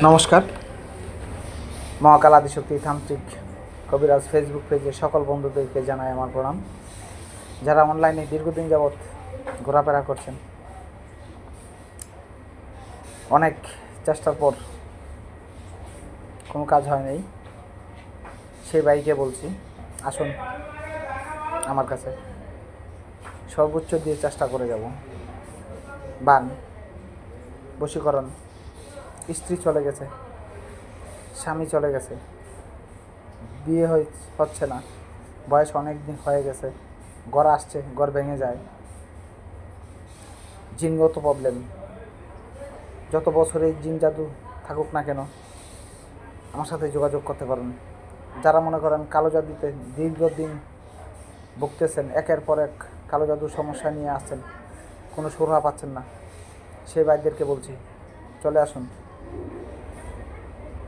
নমস্কার। মহাকাল আদিশক্তি তান্ত্রিক কবিরাজ ফেসবুক পেজে সকল বন্ধুদেরকে জানাই আমার প্রণাম। যারা অনলাইনে দীর্ঘদিন যাবৎ ঘোরাফেরা করছেন, অনেক চেষ্টার পর কোনো কাজ হয় নাই, সেই ভাইকে বলছি আসুন আমার কাছে, সর্বোচ্চ দিয়ে চেষ্টা করে যাব। বান, বশীকরণ, স্ত্রী চলে গেছে, স্বামী চলে গেছে, বিয়ে হচ্ছে না, বয়স অনেক দিন হয়ে গেছে, ঘর আসছে, ঘর ভেঙে যায়, জিনগত প্রবলেম, যত বছরে জিন জাদু থাকুক না কেন আমার সাথে যোগাযোগ করতে পারেন। যারা মনে করেন কালো জাদুতে দীর্ঘদিন ভুগতেছেন, একের পর এক কালো জাদুর সমস্যা নিয়ে আসছেন, কোনো সুরাহা পাচ্ছেন না, সেই ভাইদেরকে বলছি চলে আসুন।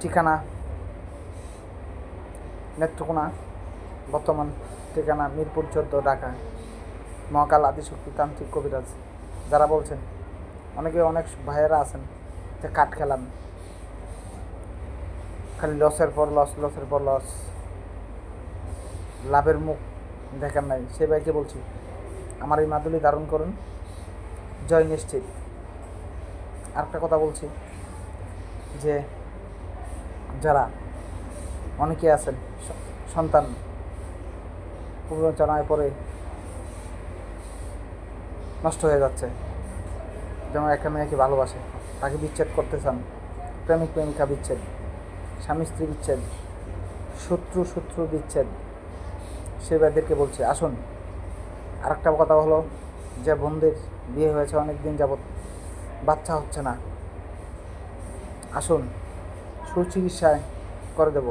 ঠিকানা নেত্রকোনা, বর্তমান ঠিকানা মিরপুর 14, ঢাকা। মহাকাল আদিশক্তি তান্ত্রিক কবিরাজ। যারা বলছেন, অনেক ভাইয়েরা আছেন যে কাঠ খেলান, খালি লসের পর লস, লাভের মুখ দেখেন নাই, সেই ভাইকে বলছি আমার এই মাদুলি ধারণ করুন, জয় নিশ্চিত। আরেকটা কথা বলছি যে যারা অনেকে আছেন সন্তান প্রবঞ্চনায় পড়ে নষ্ট হয়ে যাচ্ছে, যেমন একটা মেয়েকে ভালোবাসে, তাকে বিচ্ছেদ করতে চান, প্রেমিকা বিচ্ছেদ, স্বামী স্ত্রী বিচ্ছেদ, শত্রু বিচ্ছেদ, সেই ভাইদেরকে বলছে আসুন। আরেকটা কথা হলো যে বোনদের বিয়ে হয়েছে অনেক দিন যাবৎ, বাচ্চা হচ্ছে না, আসুন সুচিকিৎসায় করে দেব।